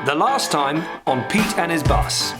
The last time on Pete and his bus.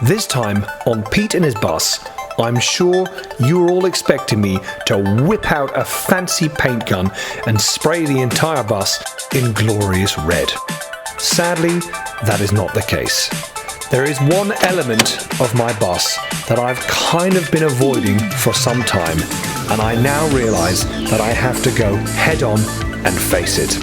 This time on Pete and his bus, I'm sure you're all expecting me to whip out a fancy paint gun and spray the entire bus in glorious red. Sadly, that is not the case. There is one element of my bus that I've kind of been avoiding for some time, and I now realise that I have to go head on and face it.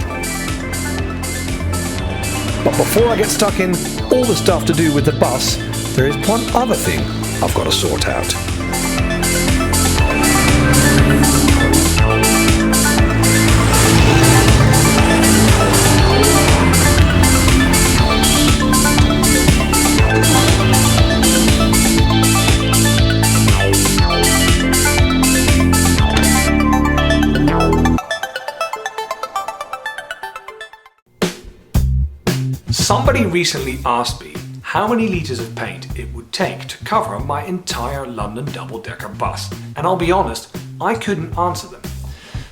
But before I get stuck in all the stuff to do with the bus, there is one other thing I've got to sort out. Somebody recently asked me how many litres of paint it would take to cover my entire London Double Decker bus, and I'll be honest, I couldn't answer them.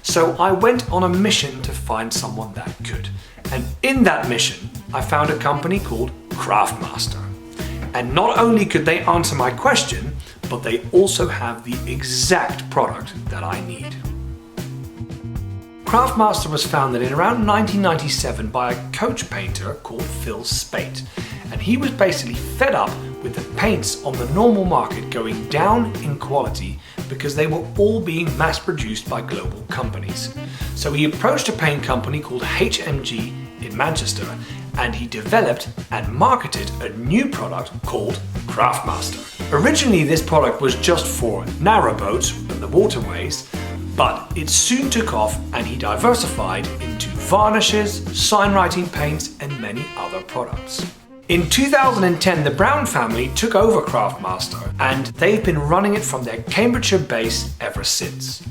So I went on a mission to find someone that could, and in that mission I found a company called Routemaster. And not only could they answer my question, but they also have the exact product that I need. Routemaster was founded in around 1997 by a coach painter called Phil Spate, and he was basically fed up with the paints on the normal market going down in quality because they were all being mass produced by global companies. So he approached a paint company called HMG in Manchester, and he developed and marketed a new product called Routemaster. Originally this product was just for narrowboats and the waterways, but it soon took off and he diversified into varnishes, signwriting paints and many other products. In 2010, the Brown family took over Routemaster and they've been running it from their Cambridgeshire base ever since.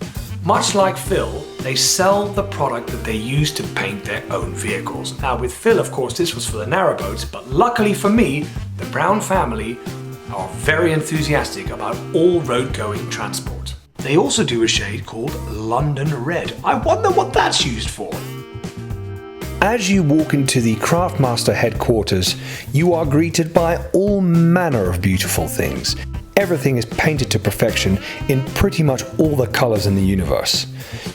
Much like Phil, they sell the product that they use to paint their own vehicles. Now with Phil, of course, this was for the narrowboats, but luckily for me, the Brown family are very enthusiastic about all road-going transport. They also do a shade called London Red. I wonder what that's used for. As you walk into the Routemaster headquarters, you are greeted by all manner of beautiful things. Everything is painted to perfection in pretty much all the colours in the universe.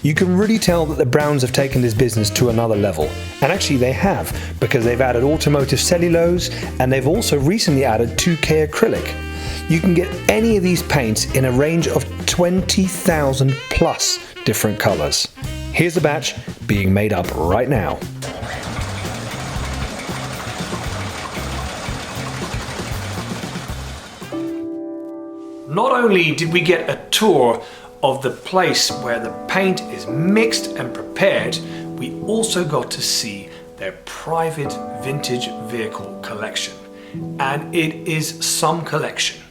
You can really tell that the Browns have taken this business to another level. And actually they have, because they've added automotive cellulose and they've also recently added 2K acrylic. You can get any of these paints in a range of 20,000 plus different colours. Here's a batch being made up right now. Not only did we get a tour of the place where the paint is mixed and prepared, we also got to see their private vintage vehicle collection. And it is some collection.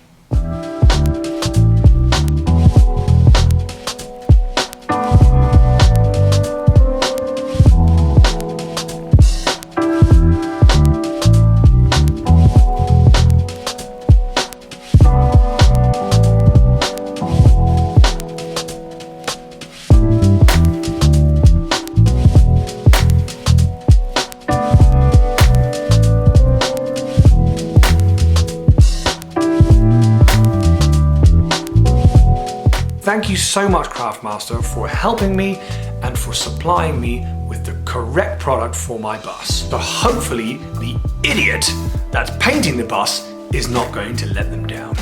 Thank you so much, Routemaster, for helping me and for supplying me with the correct product for my bus. So hopefully the idiot that's painting the bus is not going to let them down.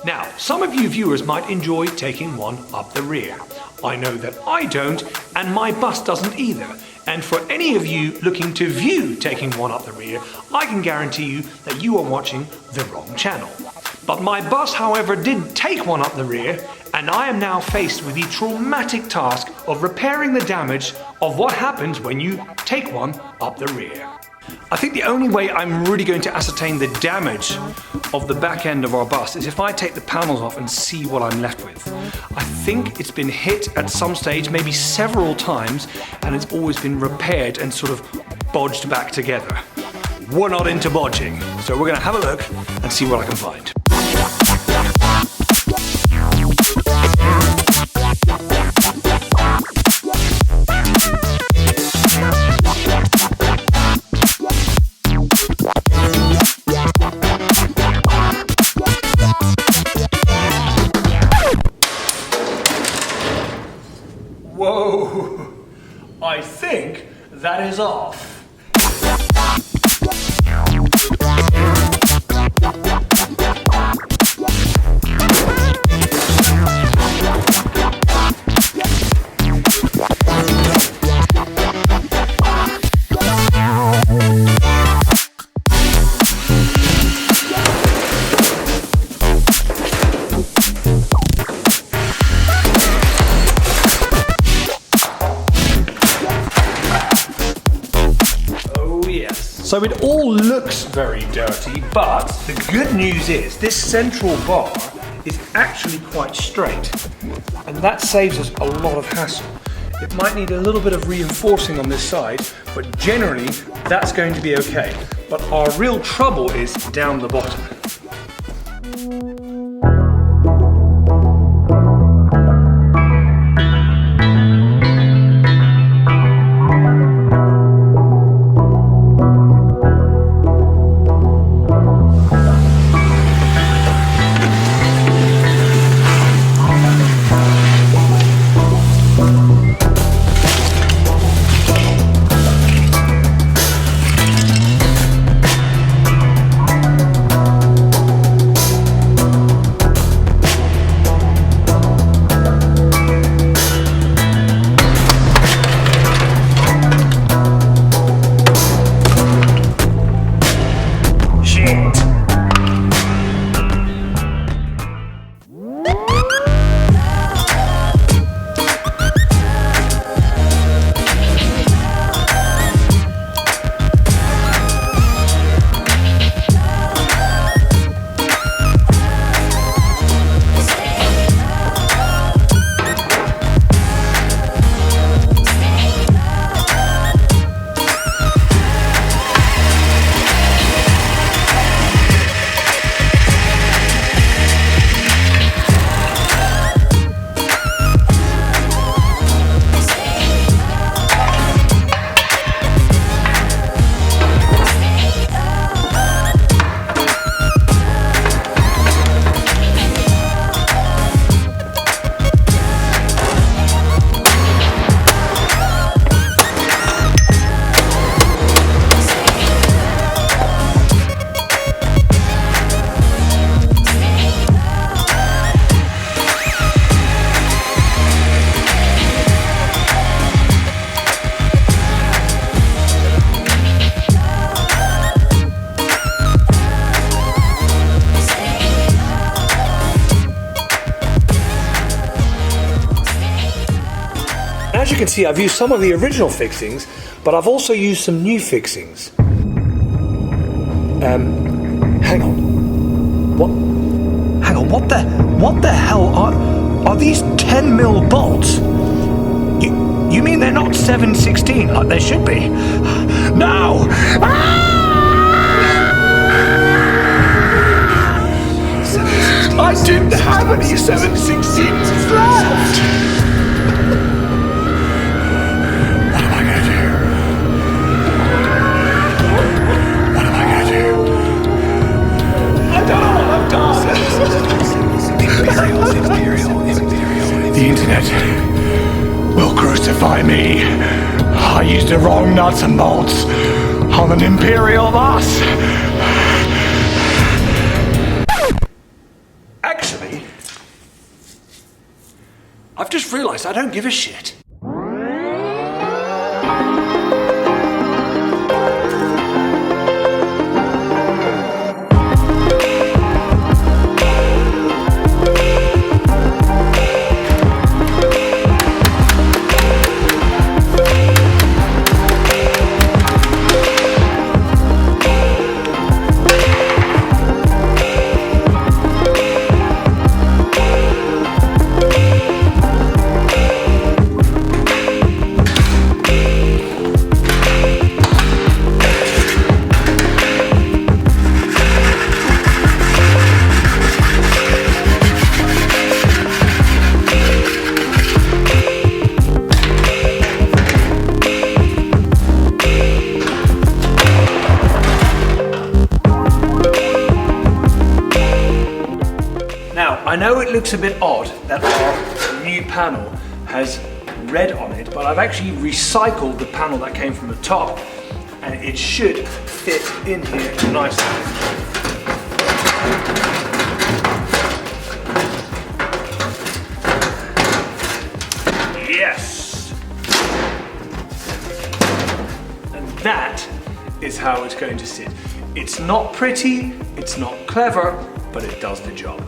Now, some of you viewers might enjoy taking one up the rear. I know that I don't, and my bus doesn't either. And for any of you looking to view taking one up the rear, I can guarantee you that you are watching the wrong channel. But my bus, however, did take one up the rear, and I am now faced with the traumatic task of repairing the damage of what happens when you take one up the rear. I think the only way I'm really going to ascertain the damage of the back end of our bus is if I take the panels off and see what I'm left with. I think it's been hit at some stage, maybe several times, and it's always been repaired and sort of bodged back together. We're not into bodging, so we're going to have a look and see what I can find. Whoa, I think that is off. So it all looks very dirty, but the good news is this central bar is actually quite straight, and that saves us a lot of hassle. It might need a little bit of reinforcing on this side, but generally that's going to be okay. But our real trouble is down the bottom. As you can see, I've used some of the original fixings, but I've also used some new fixings. Hang on. What the hell are these 10mm bolts? You mean they're not 7/16 like they should be? No! I didn't have any 7/16s left! The internet will crucify me. I used the wrong nuts and bolts on an Imperial bus. honest, I don't give a shit. I know it looks a bit odd that our new panel has red on it, but I've actually recycled the panel that came from the top, and it should fit in here nicely. Yes! And that is how it's going to sit. It's not pretty, it's not clever, but it does the job.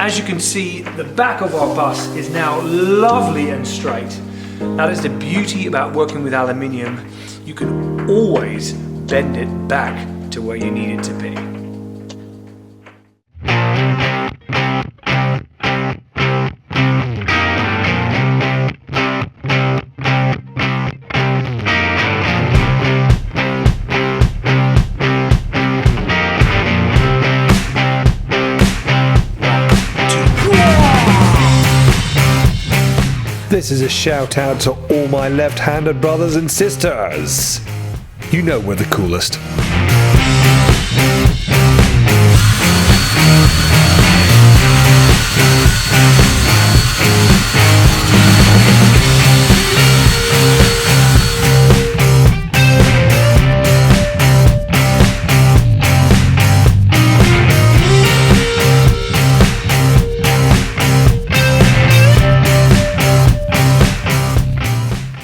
As you can see, the back of our bus is now lovely and straight. That is the beauty about working with aluminium. You can always bend it back to where you need it to be. This is a shout out to all my left-handed brothers and sisters. You know we're the coolest.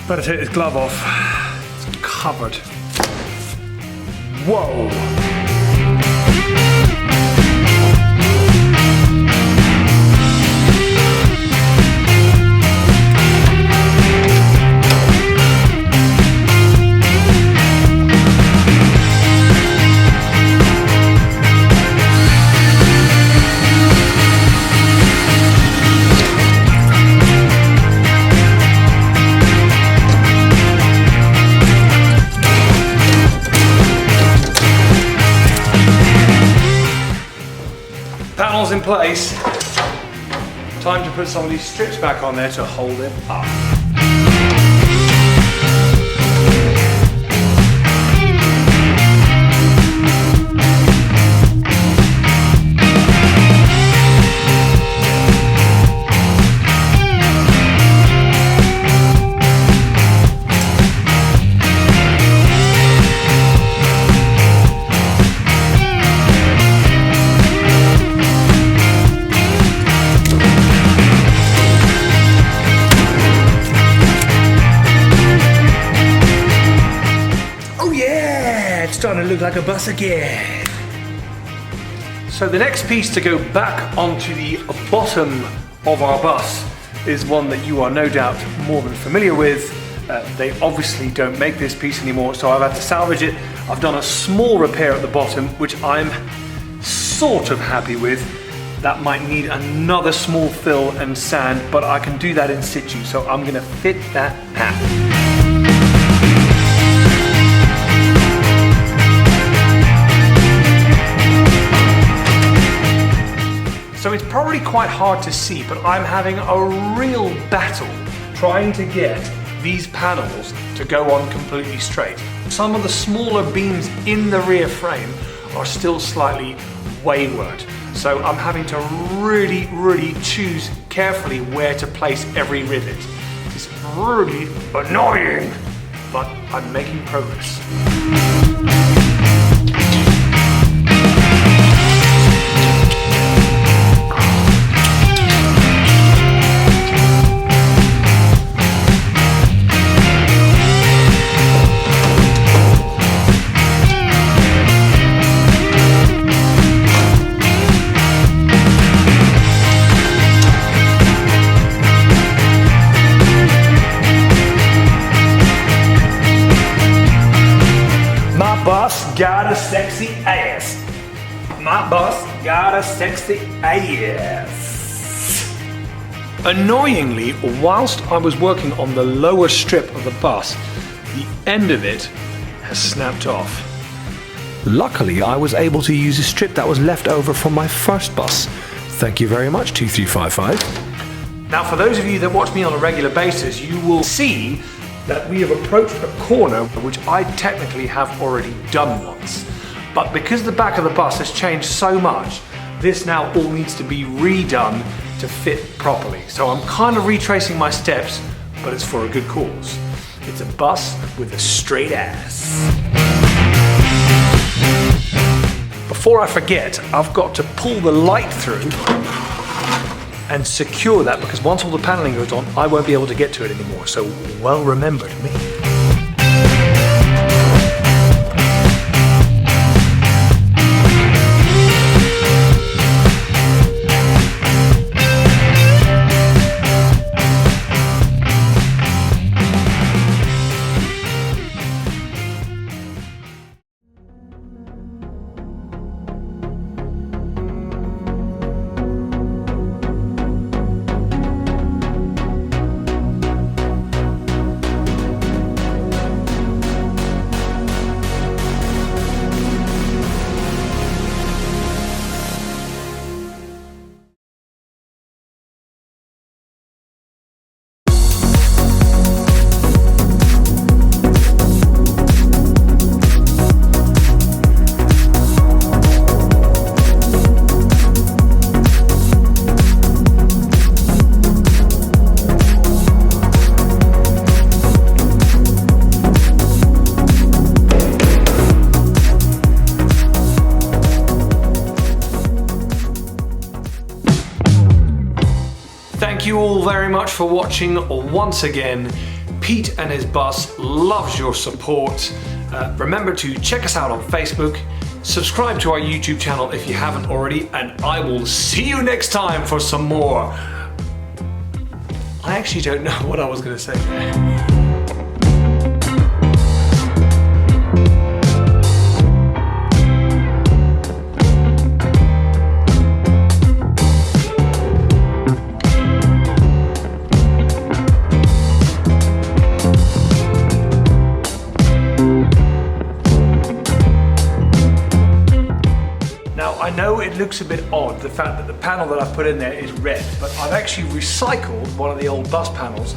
Better take this glove off. It's covered. Whoa! Panels in place. Time to put some of these strips back on there to hold it up. starting to look like a bus again. So the next piece to go back onto the bottom of our bus is one that you are no doubt more than familiar with. They obviously don't make this piece anymore, so I've had to salvage it. I've done a small repair at the bottom, which I'm sort of happy with. That might need another small fill and sand, but I can do that in situ, so I'm gonna fit that now. So it's probably quite hard to see, but I'm having a real battle trying to get these panels to go on completely straight. Some of the smaller beams in the rear frame are still slightly wayward. So I'm having to really choose carefully where to place every rivet. It's really annoying, but I'm making progress. Got a sexy ass. My bus got a sexy ass. Annoyingly, whilst I was working on the lower strip of the bus, the end of it has snapped off. Luckily, I was able to use a strip that was left over from my first bus. Thank you very much, 2355. Now, for those of you that watch me on a regular basis, you will see that we have approached a corner which I technically have already done once. But because the back of the bus has changed so much, this now all needs to be redone to fit properly. So I'm kind of retracing my steps, but it's for a good cause. It's a bus with a straight ass. Before I forget, I've got to pull the light through and secure that, because once all the paneling goes on, I won't be able to get to it anymore. So well remembered me. Thank you all very much for watching once again. Pete and his bus loves your support. Remember to check us out on Facebook, subscribe to our YouTube channel if you haven't already, and I will see you next time for some more. I actually don't know what I was going to say there. I know it looks a bit odd, the fact that the panel that I've put in there is red, but I've actually recycled one of the old bus panels